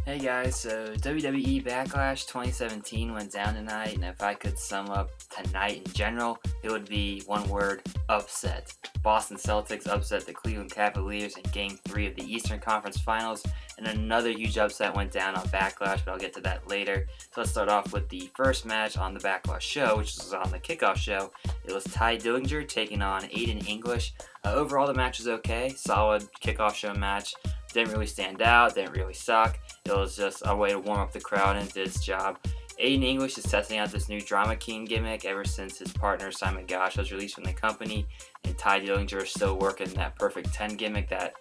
Hey guys, so WWE Backlash 2017 went down tonight, and if I could sum up tonight in general, it would be one word: upset. Boston Celtics upset the Cleveland Cavaliers in Game 3 of the Eastern Conference Finals, and another huge upset went down on Backlash, but I'll get to that later. So let's start off with the first match on the Backlash show, which was on the kickoff show. It was Ty Dillinger taking on Aiden English. Overall, the match was okay, solid kickoff show match. Didn't really stand out, didn't really suck. It was just a way to warm up the crowd and it did its job. Aiden English is testing out this new Drama King gimmick ever since his partner Simon Gotch was released from the company, and Ty Dillinger is still working that Perfect 10 gimmick that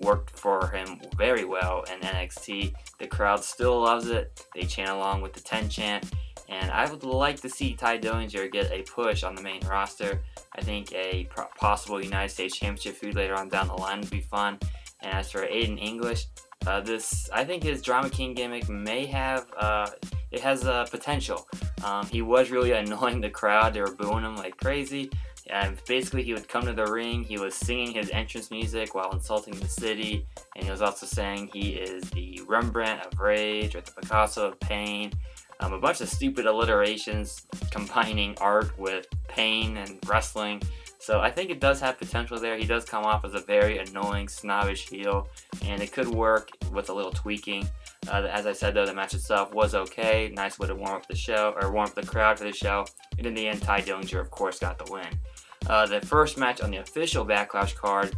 worked for him very well in NXT. The crowd still loves it. They chant along with the 10 chant, and I would like to see Ty Dillinger get a push on the main roster. I think a possible United States Championship feud later on down the line would be fun. And as for Aiden English, I think his Drama King gimmick may have, it has potential. He was really annoying the crowd. They were booing him like crazy. And basically, he would come to the ring. He was singing his entrance music while insulting the city. And he was also saying he is the Rembrandt of Rage or the Picasso of Pain. A bunch of stupid alliterations combining art with pain and wrestling. So I think it does have potential there. He does come off as a very annoying, snobbish heel, and it could work with a little tweaking. As I said though, the match itself was okay. Nice way to warm up the show, or warm up the crowd for the show. And in the end, Ty Dillinger, of course, got the win. The first match on the official Backlash card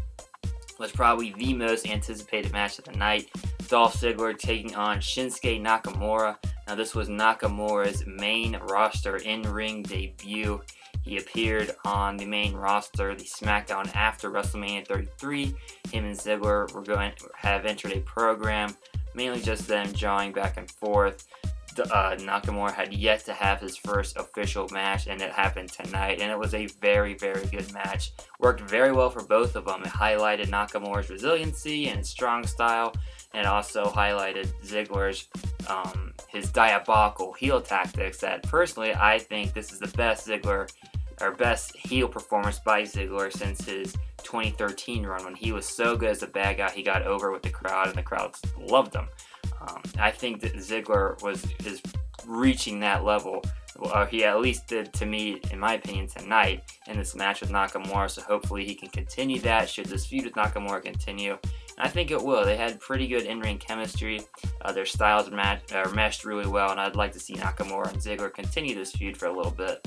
was probably the most anticipated match of the night. Dolph Ziggler taking on Shinsuke Nakamura. Now this was Nakamura's main roster in-ring debut. He appeared on the main roster, the SmackDown after WrestleMania 33. Him and Ziggler were going to have entered a program, mainly just them jawing back and forth. Nakamura had yet to have his first official match, and it happened tonight, and it was a very, very good match. Worked very well for both of them. It highlighted Nakamura's resiliency and his strong style, and it also highlighted Ziggler's his diabolical heel tactics. That personally, I think this is the best best heel performance by Ziggler since his 2013 run, when he was so good as a bad guy. He got over with the crowd, and the crowd loved him. I think that Ziggler is reaching that level. Or he at least did to me, in my opinion, tonight in this match with Nakamura. So hopefully he can continue that. Should this feud with Nakamura continue? And I think it will. They had pretty good in-ring chemistry. Their styles meshed really well, and I'd like to see Nakamura and Ziggler continue this feud for a little bit.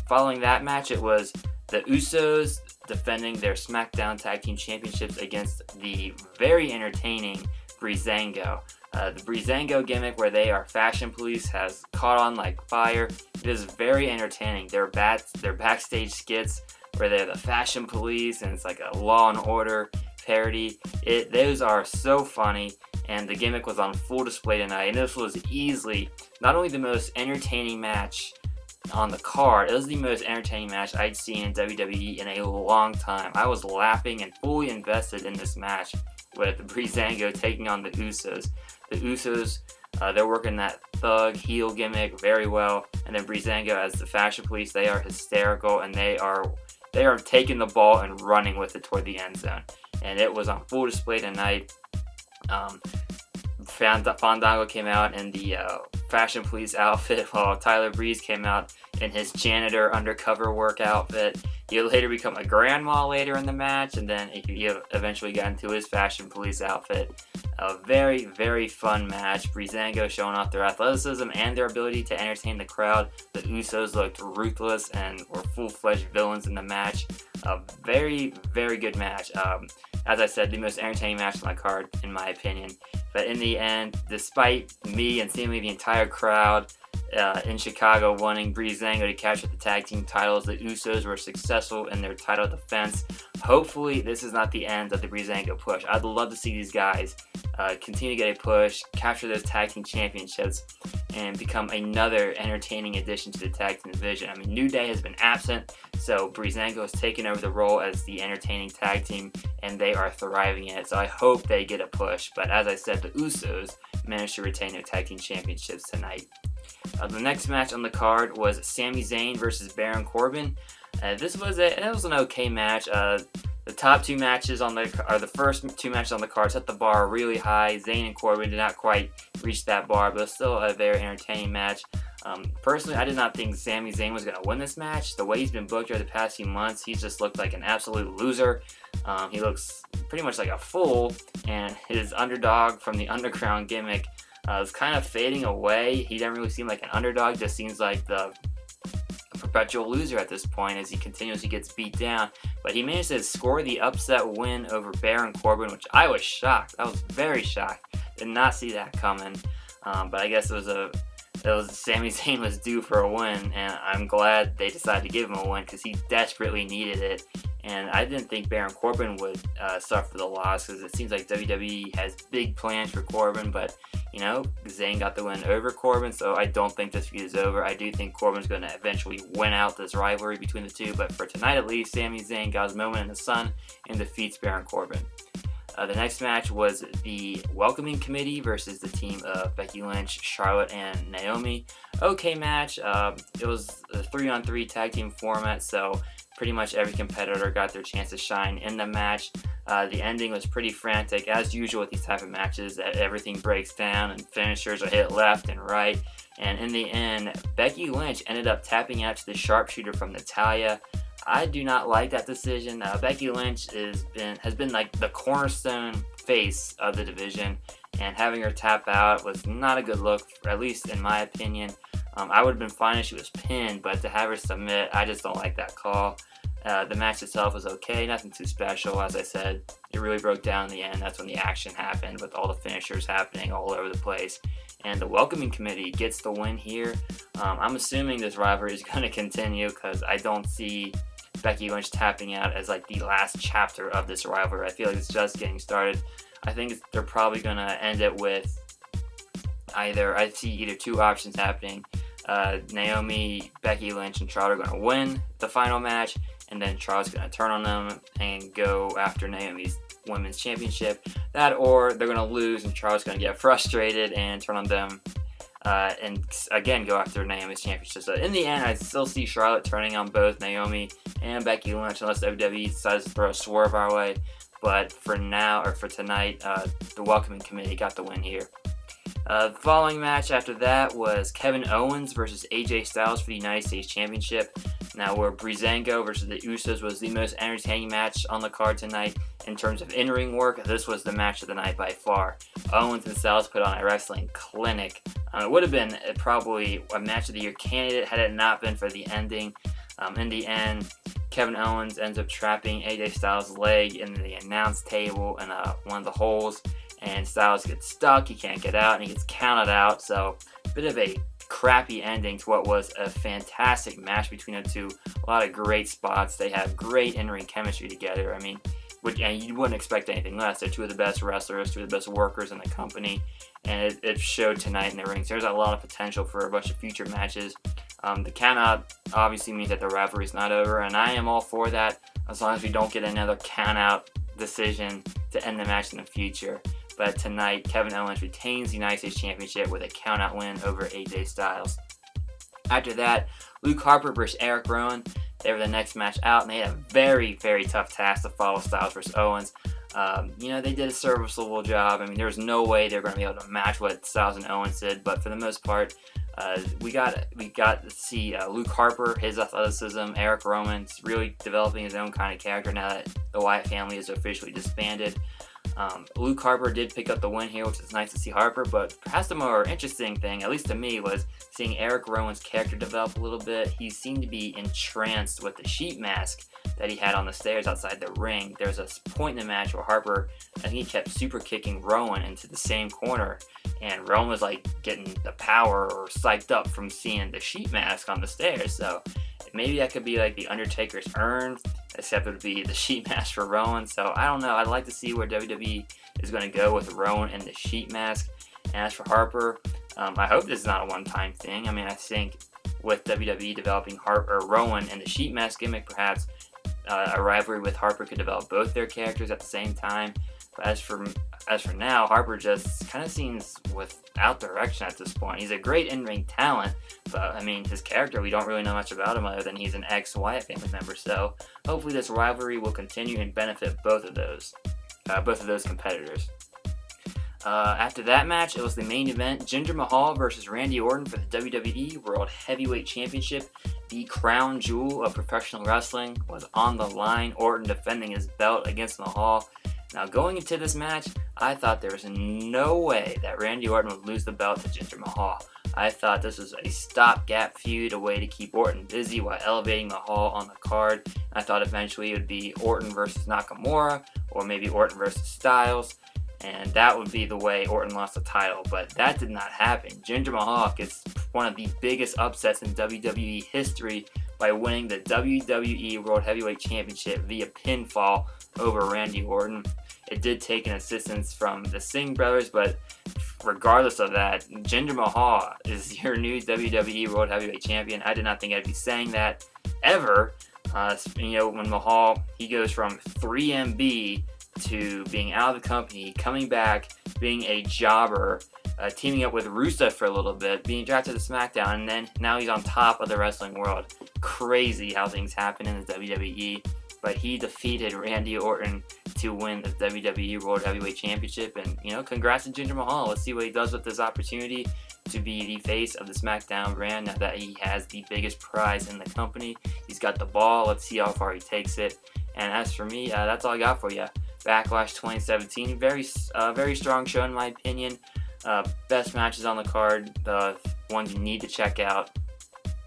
Following that match, it was the Usos defending their SmackDown Tag Team Championships against the very entertaining Breezango. The Breezango gimmick, where they are fashion police, has caught on like fire. It is very entertaining. Their backstage skits where they're the fashion police and it's like a Law and Order parody. Those are so funny, and the gimmick was on full display tonight. And this was easily not only the most entertaining match on the card, it was the most entertaining match I'd seen in WWE in a long time. I was laughing and fully invested in this match with Breezango taking on the Usos. The Usos, they're working that thug heel gimmick very well, and then Breezango as the fashion police, they are hysterical, and they are taking the ball and running with it toward the end zone. And it was on full display tonight. Fandango came out in the fashion police outfit, while Tyler Breeze came out in his janitor undercover work outfit. He would later become a grandma later in the match, and then he eventually got into his fashion police outfit. A very, very fun match. Breezango showing off their athleticism and their ability to entertain the crowd. The Usos looked ruthless and were full-fledged villains in the match. A very, very good match. As I said, the most entertaining match on the card, in my opinion. But in the end, despite me and seemingly the entire crowd in Chicago wanting Breezango to capture the tag team titles, the Usos were successful in their title defense. Hopefully, this is not the end of the Breezango push. I'd love to see these guys continue to get a push, capture those tag team championships, and become another entertaining addition to the tag team division. I mean, New Day has been absent, so Breezango has taken over the role as the entertaining tag team, and they are thriving in it. So I hope they get a push. But as I said, the Usos managed to retain their tag team championships tonight. The next match on the card was Sami Zayn versus Baron Corbin. This was an okay match. The top two matches the first two matches on the card set the bar really high. Zayn and Corbin did not quite reach that bar, but still a very entertaining match. Personally, I did not think Sami Zayn was going to win this match. The way he's been booked over the past few months, he's just looked like an absolute loser. He looks pretty much like a fool, and his underdog from the underground gimmick is kind of fading away. He doesn't really seem like an underdog, just seems like the perpetual loser at this point as he continuously gets beat down. But he managed to score the upset win over Baron Corbin, which I was shocked. I was very shocked. Did not see that coming. But I guess it was Sami Zayn was due for a win, and I'm glad they decided to give him a win because he desperately needed it. And I didn't think Baron Corbin would suffer the loss because it seems like WWE has big plans for Corbin, but Zayn got the win over Corbin, so I don't think this feud is over. I do think Corbin's going to eventually win out this rivalry between the two, but for tonight at least, Sami Zayn got his moment in the sun and defeats Baron Corbin. The next match was the Welcoming Committee versus the team of Becky Lynch, Charlotte, and Naomi. Okay match. It was a 3-on-3 tag team format, so pretty much every competitor got their chance to shine in the match. The ending was pretty frantic, as usual with these type of matches. Everything breaks down and finishers are hit left and right. And in the end, Becky Lynch ended up tapping out to the sharpshooter from Natalya. I do not like that decision. Becky Lynch has been like the cornerstone face of the division, and having her tap out was not a good look, at least in my opinion. I would have been fine if she was pinned, but to have her submit, I just don't like that call. The match itself was okay, nothing too special. As I said, it really broke down in the end. That's when the action happened with all the finishers happening all over the place. And the Welcoming Committee gets the win here. I'm assuming this rivalry is going to continue because I don't see Becky Lynch tapping out as like the last chapter of this rivalry. I feel like it's just getting started. I think they're probably going to end it with I see either two options happening. Naomi, Becky Lynch, and Charlotte are going to win the final match, and then Charlotte's going to turn on them and go after Naomi's women's championship. That, or they're going to lose and Charlotte's going to get frustrated and turn on them and again go after Naomi's championship. So in the end, I still see Charlotte turning on both Naomi and Becky Lynch unless WWE decides to throw a swerve our way. But for now, or for tonight, the Welcoming Committee got the win here. The following match after that was Kevin Owens versus AJ Styles for the United States Championship. Now, where Breezango versus the Usos was the most entertaining match on the card tonight in terms of in-ring work, this was the match of the night by far. Owens and Styles put on a wrestling clinic. It would have been probably a match of the year candidate had it not been for the ending. In the end, Kevin Owens ends up trapping AJ Styles' leg in the announce table in one of the holes, and Styles gets stuck, he can't get out, and he gets counted out. So a bit of a crappy ending to what was a fantastic match between the two. A lot of great spots. They have great in-ring chemistry together. I mean, and you wouldn't expect anything less. They're two of the best wrestlers, two of the best workers in the company, and it showed tonight in the rings. There's a lot of potential for a bunch of future matches. The countout obviously means that the rivalry is not over, and I am all for that as long as we don't get another countout decision to end the match in the future. But tonight, Kevin Owens retains the United States Championship with a countout win over AJ Styles. After that, Luke Harper versus Eric Rowan. They were the next match out, and they had a very, very tough task to follow Styles versus Owens. They did a serviceable job. I mean, there was no way they were going to be able to match what Styles and Owens did, but for the most part, we got to see Luke Harper, his athleticism. Eric Rowan's really developing his own kind of character now that the Wyatt family is officially disbanded. Luke Harper did pick up the win here, which is nice to see Harper, but perhaps the more interesting thing, at least to me, was seeing Eric Rowan's character develop a little bit. He seemed to be entranced with the sheet mask that he had on the stairs outside the ring. There was a point in the match where Harper, I think he kept super kicking Rowan into the same corner, and Rowan was like getting the power or psyched up from seeing the sheet mask on the stairs. So maybe that could be like the Undertaker's urn, except it would be the sheet mask for Rowan. So I don't know. I'd like to see where WWE is going to go with Rowan and the sheet mask. And as for Harper, I hope this is not a one-time thing. I mean, I think with WWE developing Rowan and the sheet mask gimmick, perhaps a rivalry with Harper could develop both their characters at the same time. But as for now, Harper just kind of seems without direction at this point. He's a great in-ring talent, but I mean, his character, we don't really know much about him other than he's an ex-Wyatt family member. So hopefully this rivalry will continue and benefit both of those competitors. After that match, it was the main event: Jinder Mahal versus Randy Orton for the WWE World Heavyweight Championship. The crown jewel of professional wrestling was on the line. Orton defending his belt against Mahal. Now, going into this match, I thought there was no way that Randy Orton would lose the belt to Jinder Mahal. I thought this was a stopgap feud, a way to keep Orton busy while elevating Mahal on the card. I thought eventually it would be Orton versus Nakamura, or maybe Orton versus Styles, and that would be the way Orton lost the title, but that did not happen. Jinder Mahal gets one of the biggest upsets in WWE history by winning the WWE World Heavyweight Championship via pinfall over Randy Orton. It did take an assistance from the Singh brothers, but regardless of that, Jinder Mahal is your new WWE World Heavyweight Champion. I did not think I'd be saying that ever. When Mahal, he goes from 3MB to being out of the company, coming back, being a jobber, teaming up with Rusev for a little bit, being drafted to SmackDown, and then now he's on top of the wrestling world. Crazy how things happen in the WWE. But he defeated Randy Orton to win the WWE World Heavyweight Championship. And, congrats to Jinder Mahal. Let's see what he does with this opportunity to be the face of the SmackDown brand now that he has the biggest prize in the company. He's got the ball. Let's see how far he takes it. And as for me, that's all I got for you. Backlash 2017. Very strong show in my opinion. Best matches on the card. The ones you need to check out.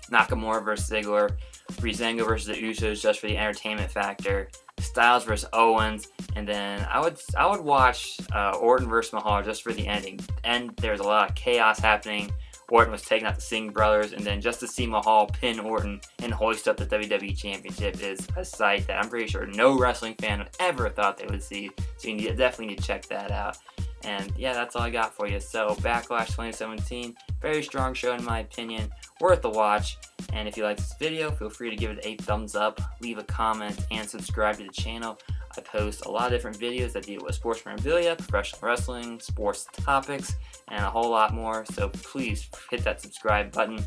Nakamura versus Ziggler. Sango versus the Usos just for the entertainment factor. Styles versus Owens, and then I would watch Orton versus Mahal just for the ending. And there's a lot of chaos happening. Orton was taking out the Singh brothers, and then just to see Mahal pin Orton and hoist up the WWE Championship is a sight that I'm pretty sure no wrestling fan would ever thought they would see. So you definitely need to check that out. And yeah, that's all I got for you. So Backlash 2017, very strong show in my opinion, worth a watch. And if you like this video, feel free to give it a thumbs up, leave a comment, and subscribe to the channel. I post a lot of different videos that deal with sports memorabilia, professional wrestling, sports topics, and a whole lot more. So please hit that subscribe button.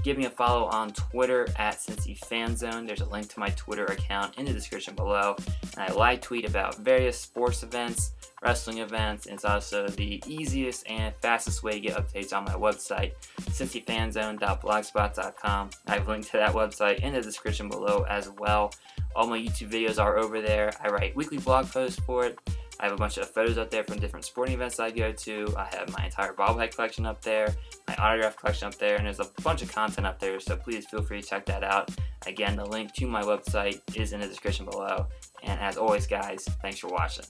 Give me a follow on Twitter at Cincy Fan Zone. There's a link to my Twitter account in the description below. And I live tweet about various sports events, wrestling events, and it's also the easiest and fastest way to get updates on my website, cincyfanzone.blogspot.com. I've linked to that website in the description below as well. All my YouTube videos are over there. I write weekly blog posts for it. I have a bunch of photos up there from different sporting events I go to. I have my entire bobblehead collection up there, my autograph collection up there, and there's a bunch of content up there, so please feel free to check that out. Again, the link to my website is in the description below. And as always, guys, thanks for watching.